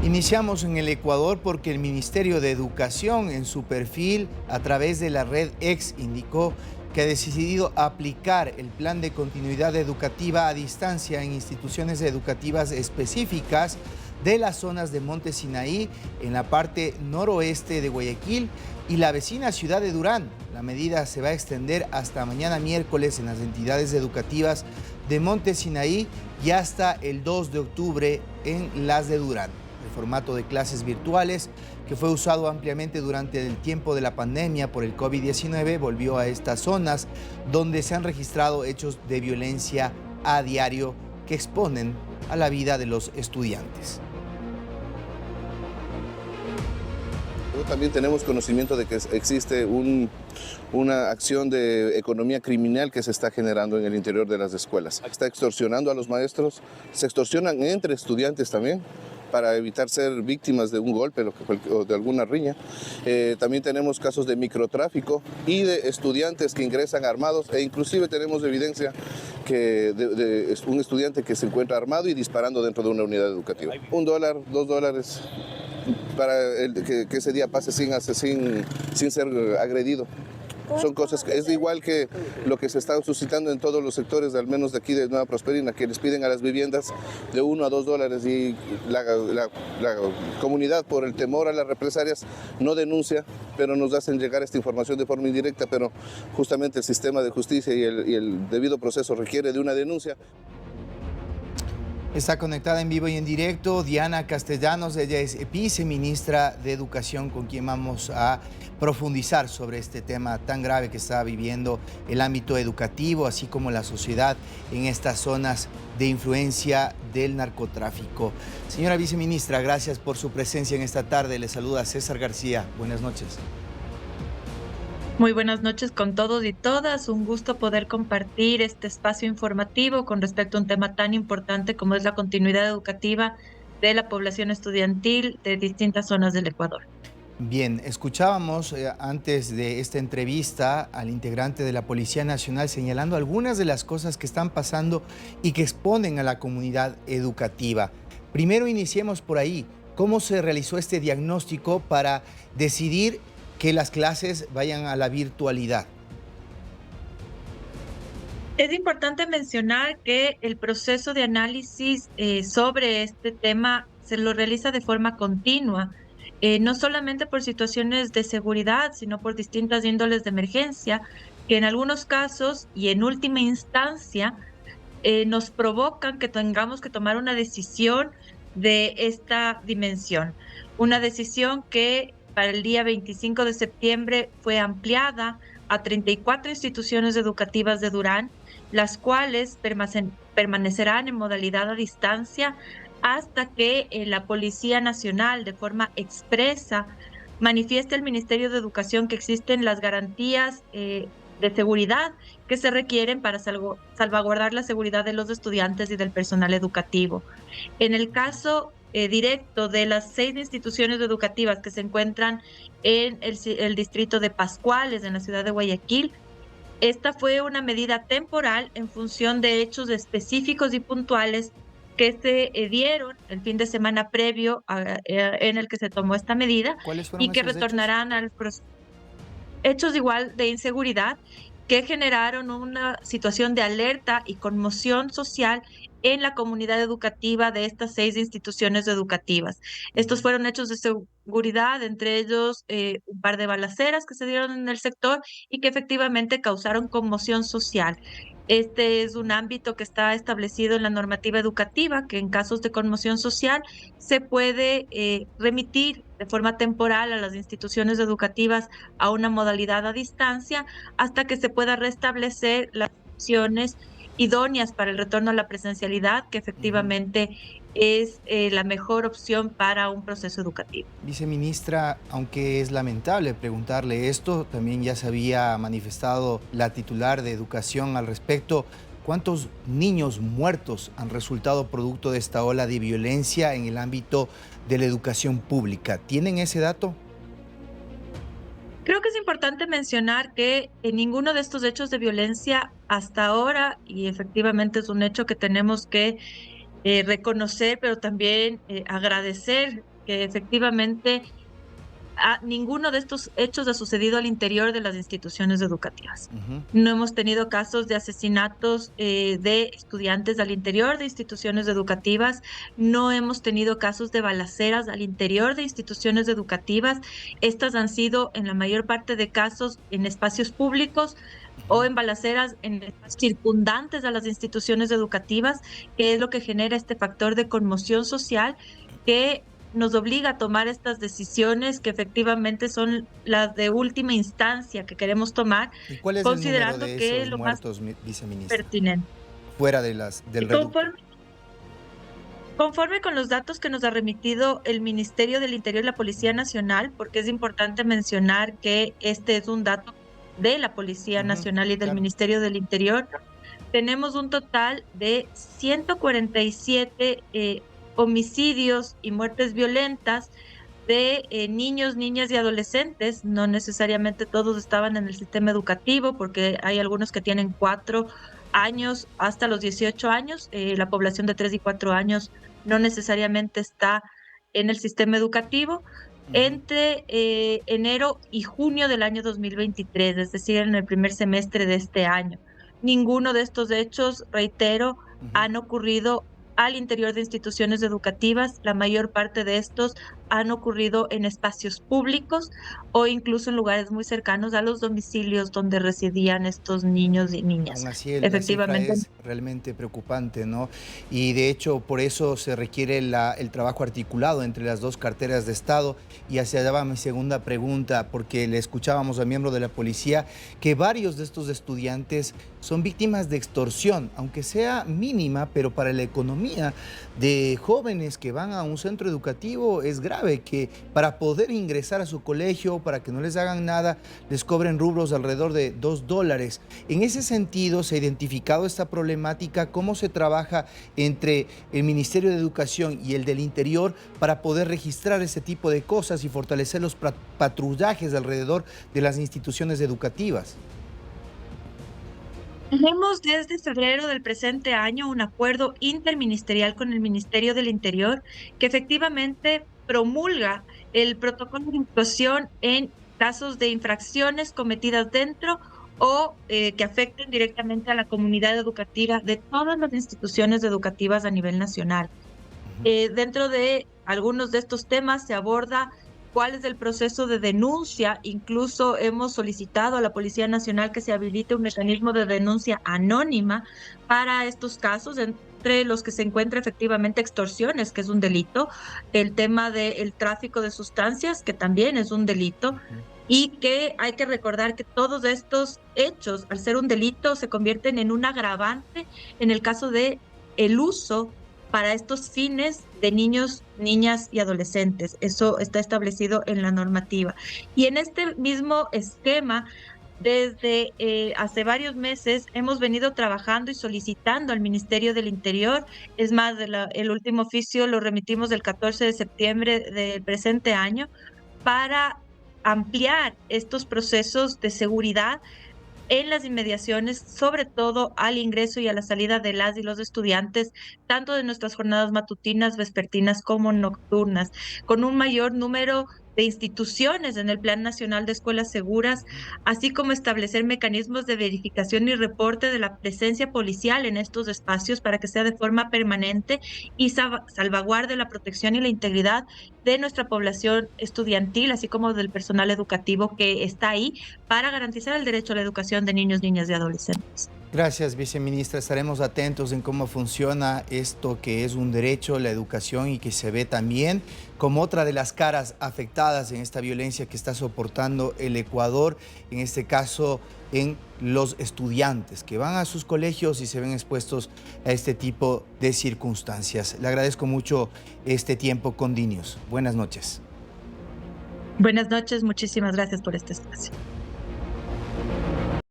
Iniciamos en el Ecuador porque el Ministerio de Educación en su perfil a través de la red X indicó que ha decidido aplicar el plan de continuidad educativa a distancia en instituciones educativas específicas de las zonas de Monte Sinaí en la parte noroeste de Guayaquil y la vecina ciudad de Durán. La medida se va a extender hasta mañana miércoles en las entidades educativas de Monte Sinaí y hasta el 2 de octubre en las de Durán. El formato de clases virtuales, que fue usado ampliamente durante el tiempo de la pandemia por el COVID-19, volvió a estas zonas donde se han registrado hechos de violencia a diario que exponen a la vida de los estudiantes. También tenemos conocimiento de que existe una acción de economía criminal que se está generando en el interior de las escuelas. Está extorsionando a los maestros, se extorsionan entre estudiantes también, para evitar ser víctimas de un golpe o de alguna riña. También tenemos casos de microtráfico y de estudiantes que ingresan armados e inclusive tenemos evidencia que de un estudiante que se encuentra armado y disparando dentro de una unidad educativa. $1, $2 para que ese día pase sin ser agredido. Son cosas que es igual que lo que se está suscitando en todos los sectores, al menos de aquí de Nueva Prosperina, que les piden a las viviendas de $1 a $2 y la comunidad, por el temor a las represalias, no denuncia, pero nos hacen llegar esta información de forma indirecta, pero justamente el sistema de justicia y el debido proceso requiere de una denuncia. Está conectada en vivo y en directo Diana Castellanos, ella es viceministra de Educación, con quien vamos a profundizar sobre este tema tan grave que está viviendo el ámbito educativo, así como la sociedad en estas zonas de influencia del narcotráfico. Señora viceministra, gracias por su presencia en esta tarde. Le saluda César García. Buenas noches. Muy buenas noches con todos y todas. Un gusto poder compartir este espacio informativo con respecto a un tema tan importante como es la continuidad educativa de la población estudiantil de distintas zonas del Ecuador. Bien, escuchábamos antes de esta entrevista al integrante de la Policía Nacional señalando algunas de las cosas que están pasando y que exponen a la comunidad educativa. Primero iniciemos por ahí. ¿Cómo se realizó este diagnóstico para decidir que las clases vayan a la virtualidad? Es importante mencionar que el proceso de análisis sobre este tema se lo realiza de forma continua, no solamente por situaciones de seguridad, sino por distintas índoles de emergencia, que en algunos casos y en última instancia nos provocan que tengamos que tomar una decisión de esta dimensión. Una decisión que para el día 25 de septiembre fue ampliada a 34 instituciones educativas de Durán, las cuales permanecerán en modalidad a distancia hasta que la Policía Nacional, de forma expresa, manifieste al Ministerio de Educación que existen las garantías de seguridad que se requieren para salvaguardar la seguridad de los estudiantes y del personal educativo. En el caso directo de las 6 instituciones educativas que se encuentran en el distrito de Pascuales, en la ciudad de Guayaquil, esta fue una medida temporal en función de hechos específicos y puntuales que se dieron el fin de semana previo en el que se tomó esta medida ¿Cuáles fueron y que esos hechos? retornarán al proceso. Hechos igual de inseguridad que generaron una situación de alerta y conmoción social en la comunidad educativa de estas 6 instituciones educativas. Estos fueron hechos de seguridad, entre ellos un par de balaceras que se dieron en el sector y que efectivamente causaron conmoción social. Este es un ámbito que está establecido en la normativa educativa, que en casos de conmoción social se puede remitir de forma temporal a las instituciones educativas a una modalidad a distancia hasta que se pueda restablecer las opciones idóneas para el retorno a la presencialidad, que efectivamente es la mejor opción para un proceso educativo. Viceministra, aunque es lamentable preguntarle esto, también ya se había manifestado la titular de Educación al respecto. ¿Cuántos niños muertos han resultado producto de esta ola de violencia en el ámbito de la educación pública? ¿Tienen ese dato? Creo que es importante mencionar que en ninguno de estos hechos de violencia hasta ahora, y efectivamente es un hecho que tenemos que reconocer, pero también agradecer que efectivamente ninguno de estos hechos ha sucedido al interior de las instituciones educativas. Ujú. No hemos tenido casos de asesinatos de estudiantes al interior de instituciones educativas, no hemos tenido casos de balaceras al interior de instituciones educativas. Estas han sido, en la mayor parte de casos, en espacios públicos o en balaceras en espacios circundantes a las instituciones educativas, que es lo que genera este factor de conmoción social que nos obliga a tomar estas decisiones que efectivamente son las de última instancia que queremos tomar, ¿Y cuál es el número considerando de que esos lo más muertos, viceministra, pertinente. fuera de del reducto? Conforme con los datos que nos ha remitido el Ministerio del Interior y la Policía Nacional, porque es importante mencionar que este es un dato de la Policía Ujú, Nacional y del claro. Ministerio del Interior, tenemos un total de 147 homicidios y muertes violentas de niños, niñas y adolescentes. No necesariamente todos estaban en el sistema educativo, porque hay algunos que tienen 4 años hasta los 18 años. La población de 3 y 4 años no necesariamente está en el sistema educativo. Ujú. Entre enero y junio del año 2023, es decir, en el primer semestre de este año. Ninguno de estos hechos, reitero, Ujú. han ocurrido al interior de instituciones educativas. La mayor parte de estos han ocurrido en espacios públicos o incluso en lugares muy cercanos a los domicilios donde residían estos niños y niñas. Aún así, la cifra Efectivamente. es realmente preocupante, ¿no? Y de hecho, por eso se requiere el trabajo articulado entre las dos carteras de Estado. Y hacia allá va mi segunda pregunta, porque le escuchábamos al miembro de la policía que varios de estos estudiantes son víctimas de extorsión, aunque sea mínima, pero para la economía de jóvenes que van a un centro educativo es grave, que para poder ingresar a su colegio, para que no les hagan nada, les cobren rubros alrededor de $2. En ese sentido, ¿se ha identificado esta problemática? ¿Cómo se trabaja entre el Ministerio de Educación y el del Interior para poder registrar ese tipo de cosas y fortalecer los patrullajes alrededor de las instituciones educativas? Tenemos desde febrero del presente año un acuerdo interministerial con el Ministerio del Interior que efectivamente promulga el protocolo de actuación en casos de infracciones cometidas dentro o que afecten directamente a la comunidad educativa de todas las instituciones educativas a nivel nacional. Ujú. Dentro de algunos de estos temas se aborda cuál es el proceso de denuncia. Incluso hemos solicitado a la Policía Nacional que se habilite un mecanismo de denuncia anónima para estos casos, entre los que se encuentra efectivamente extorsiones, que es un delito, el tema del tráfico de sustancias, que también es un delito, Ujú. y que hay que recordar que todos estos hechos, al ser un delito, se convierten en un agravante en el caso de el uso para estos fines de niños, niñas y adolescentes. Eso está establecido en la normativa. Y en este mismo esquema, desde hace varios meses hemos venido trabajando y solicitando al Ministerio del Interior. Es más, el último oficio lo remitimos el 14 de septiembre del presente año para ampliar estos procesos de seguridad en las inmediaciones, sobre todo al ingreso y a la salida de las y los estudiantes, tanto de nuestras jornadas matutinas, vespertinas como nocturnas, con un mayor número de instituciones en el Plan Nacional de Escuelas Seguras, Ujú. así como establecer mecanismos de verificación y reporte de la presencia policial en estos espacios para que sea de forma permanente y salvaguarde la protección y la integridad de nuestra población estudiantil, así como del personal educativo que está ahí para garantizar el derecho a la educación de niños, niñas y adolescentes. Gracias, viceministra. Estaremos atentos en cómo funciona esto que es un derecho, la educación, y que se ve también como otra de las caras afectadas en esta violencia que está soportando el Ecuador, en este caso en los estudiantes que van a sus colegios y se ven expuestos a este tipo de circunstancias. Le agradezco mucho este tiempo con DiNews. Buenas noches. Buenas noches, muchísimas gracias por este espacio.